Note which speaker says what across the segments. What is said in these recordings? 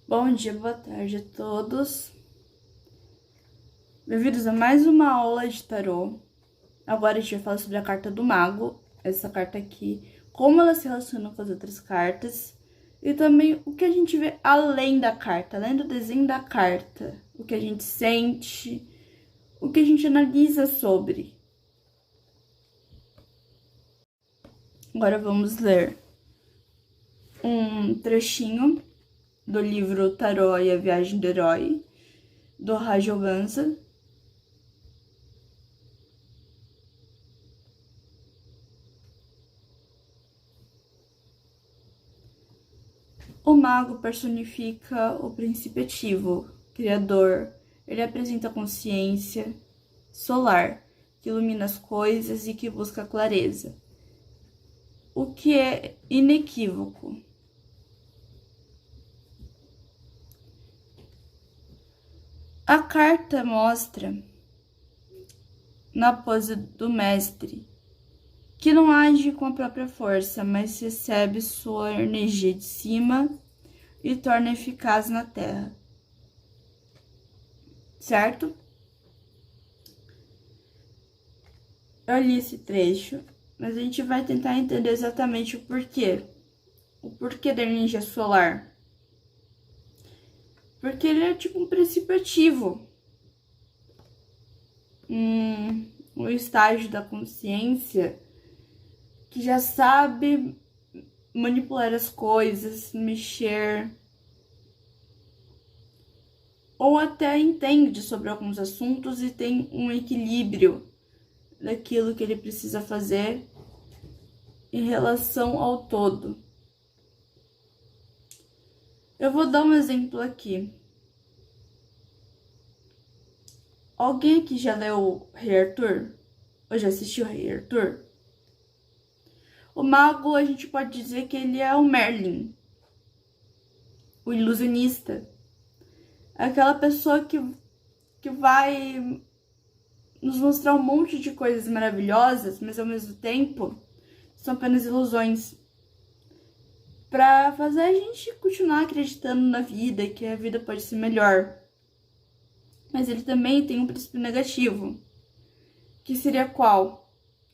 Speaker 1: Bom dia, boa tarde a todos. Bem-vindos a mais uma aula de tarô. Agora a gente vai falar sobre a carta do mago, essa carta aqui, como ela se relaciona com as outras cartas e também o que a gente vê além da carta, além do desenho da carta, o que a gente sente, o que a gente analisa sobre. Agora vamos ler um trechinho do livro Tarô e a Viagem do Herói, do Rajul Banza. O mago personifica o princípio ativo, criador. Ele apresenta a consciência solar, que ilumina as coisas e que busca a clareza. O que é inequívoco. A carta mostra, na pose do mestre, que não age com a própria força, mas recebe sua energia de cima e torna eficaz na Terra. Certo? Eu li esse trecho, mas a gente vai tentar entender exatamente o porquê. O porquê da energia solar. Porque ele é tipo um princípio ativo. Um estágio da consciência que já sabe manipular as coisas, mexer, ou até entende sobre alguns assuntos e tem um equilíbrio daquilo que ele precisa fazer em relação ao todo. Eu vou dar um exemplo aqui. Alguém aqui já leu Rei Arthur? Ou já assistiu Rei Arthur? O mago, a gente pode dizer que ele é o Merlin, o ilusionista. Aquela pessoa que vai nos mostrar um monte de coisas maravilhosas, mas ao mesmo tempo são apenas ilusões. Pra fazer a gente continuar acreditando na vida e que a vida pode ser melhor. Mas ele também tem um princípio negativo, que seria qual?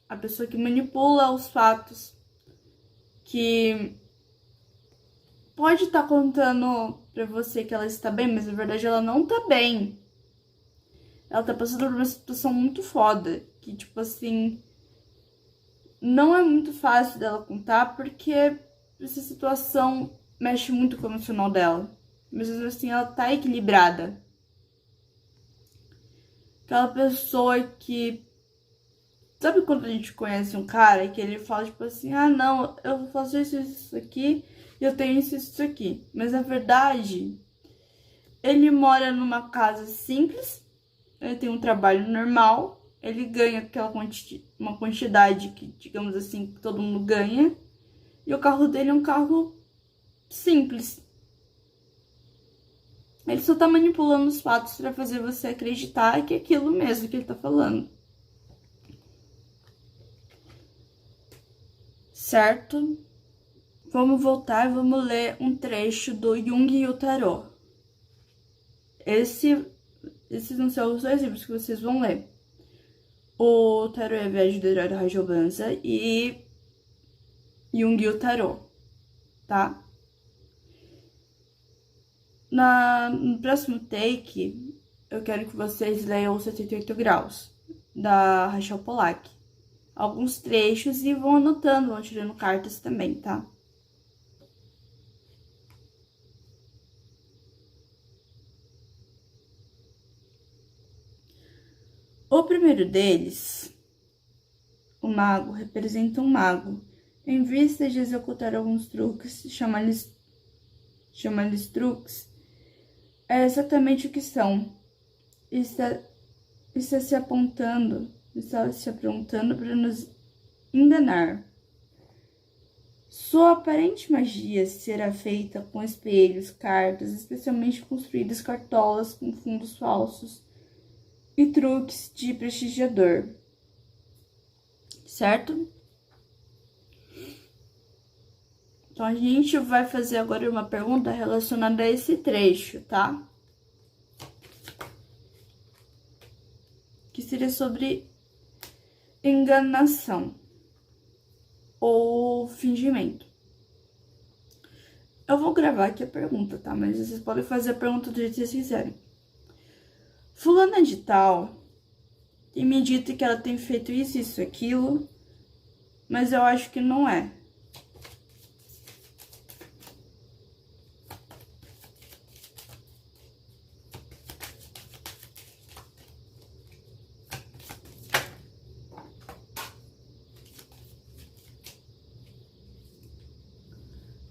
Speaker 1: A pessoa que manipula os fatos, que pode estar contando pra você que ela está bem, mas na verdade ela não tá bem. Ela tá passando por uma situação muito foda, que tipo assim, não é muito fácil dela contar, porque essa situação mexe muito com o emocional dela. Mas mesmo assim ela tá equilibrada. Aquela pessoa que... Sabe quando a gente conhece um cara que ele fala, tipo assim, ah, não, eu faço isso aqui, e eu tenho isso aqui. Mas, na verdade, ele mora numa casa simples, ele tem um trabalho normal, ele ganha uma quantidade que, digamos assim, que todo mundo ganha, e o carro dele é um carro simples. Ele só tá manipulando os fatos pra fazer você acreditar que é aquilo mesmo que ele tá falando. Certo? Vamos voltar e vamos ler um trecho do Jung e o Tarô. Esses vão ser os dois livros que vocês vão ler. O Tarô é a Viagem do Herói do Rajul Banza e Jung e o Tarô, tá? No próximo take, eu quero que vocês leiam o 78 Graus, da Rachel Pollack. Alguns trechos e vão anotando, vão tirando cartas também, tá? O primeiro deles, o mago, representa um mago. Em vista de executar alguns truques, chama-lhes truques, é exatamente o que são. Está se aprontando para nos enganar. Sua aparente magia será feita com espelhos, cartas, especialmente construídas cartolas com fundos falsos e truques de prestigiador. Certo? Então, a gente vai fazer agora uma pergunta relacionada a esse trecho, tá? Que seria sobre enganação ou fingimento. Eu vou gravar aqui a pergunta, tá? Mas vocês podem fazer a pergunta do jeito que vocês quiserem. Fulana de tal tem me dito que ela tem feito isso, isso, aquilo, mas eu acho que não é.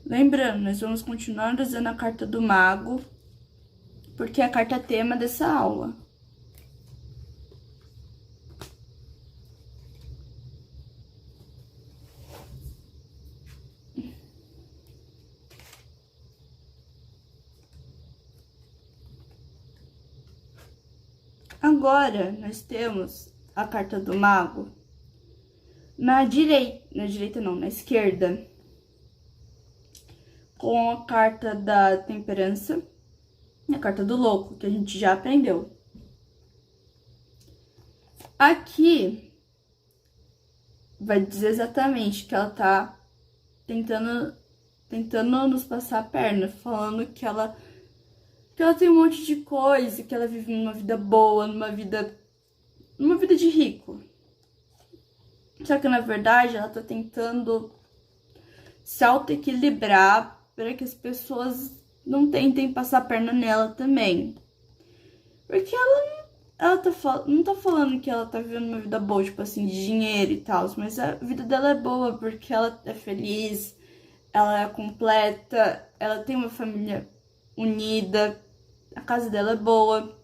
Speaker 1: Lembrando, nós vamos continuar usando a carta do mago, porque é a carta tema dessa aula. Agora, nós temos a carta do mago na direita não, na esquerda, com a carta da temperança e a carta do louco, que a gente já aprendeu. Aqui vai dizer exatamente que ela tá tentando nos passar a perna, falando que ela tem um monte de coisa, que ela vive numa vida boa, numa vida de rico. Só que, na verdade, ela tá tentando se auto-equilibrar para que as pessoas não tentem passar a perna nela também. Porque não tá falando que ela tá vivendo uma vida boa, tipo assim, de dinheiro e tal, mas a vida dela é boa porque ela é feliz, ela é completa, ela tem uma família unida, a casa dela é boa.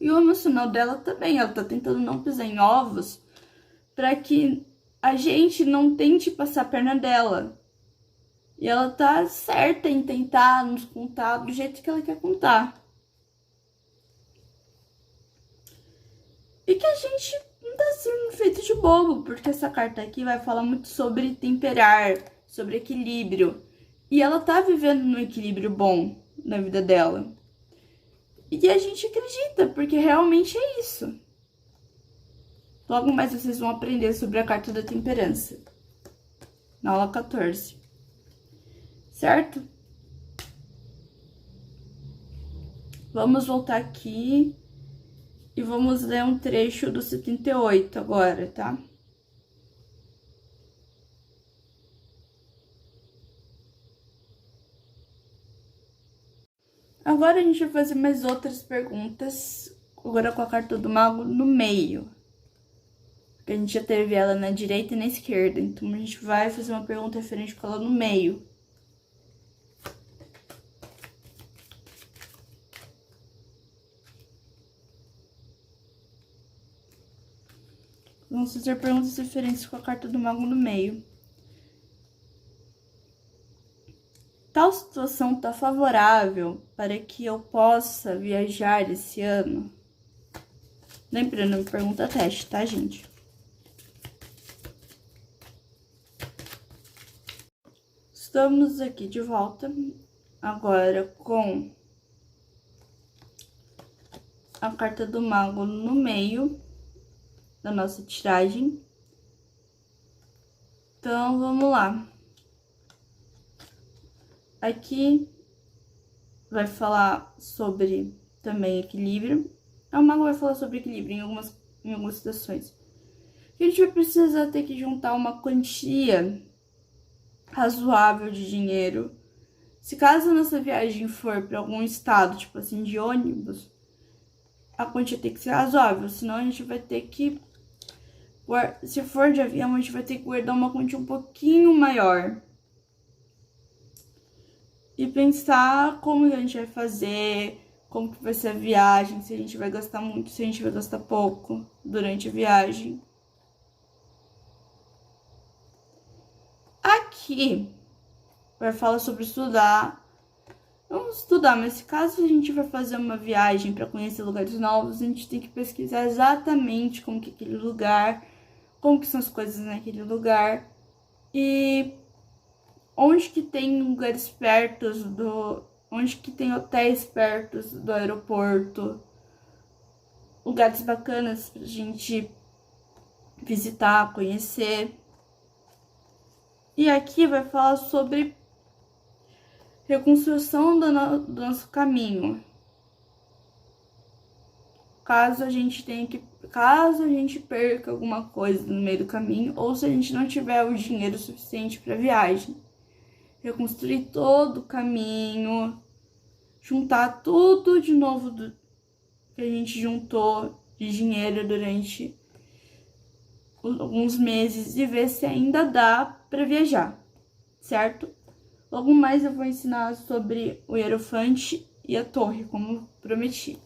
Speaker 1: E o emocional dela também, ela tá tentando não pisar em ovos para que a gente não tente passar a perna dela. E ela tá certa em tentar nos contar do jeito que ela quer contar. E que a gente não tá sendo feito de bobo, porque essa carta aqui vai falar muito sobre temperar, sobre equilíbrio. E ela tá vivendo num equilíbrio bom na vida dela. E a gente acredita, porque realmente é isso. Logo mais vocês vão aprender sobre a carta da temperança, na aula 14. Certo? Vamos voltar aqui e vamos ler um trecho do 78 agora, tá? Agora a gente vai fazer mais outras perguntas, agora com a carta do mago no meio. Porque a gente já teve ela na direita e na esquerda, então a gente vai fazer uma pergunta referente com ela no meio. Vamos fazer perguntas referentes com a carta do mago no meio. Tal situação está favorável para que eu possa viajar esse ano? Lembrando, pergunta teste, tá, gente? Estamos aqui de volta, agora com a carta do mago no meio da nossa tiragem. Então, vamos lá. Aqui vai falar sobre também equilíbrio. O mago vai falar sobre equilíbrio em algumas situações. A gente vai precisar ter que juntar uma quantia razoável de dinheiro. Se caso a nossa viagem for para algum estado, tipo assim, de ônibus, a quantia tem que ser razoável, senão a gente vai ter que... Se for de avião, a gente vai ter que guardar uma quantia um pouquinho maior. E pensar como a gente vai fazer, como que vai ser a viagem, se a gente vai gastar muito, se a gente vai gastar pouco durante a viagem. Aqui vai falar sobre estudar. Vamos estudar, mas se caso a gente vai fazer uma viagem para conhecer lugares novos, a gente tem que pesquisar exatamente como que é aquele lugar, como que são as coisas naquele lugar e onde que tem lugares perto onde que tem hotéis perto do aeroporto, lugares bacanas pra gente visitar, conhecer. E aqui vai falar sobre reconstrução do nosso caminho. Caso a gente perca alguma coisa no meio do caminho, ou se a gente não tiver o dinheiro suficiente para viagem. Reconstruir todo o caminho, juntar tudo de novo que a gente juntou de dinheiro durante alguns meses e ver se ainda dá para viajar, certo? Logo mais eu vou ensinar sobre o Hierofante e a torre, como prometi.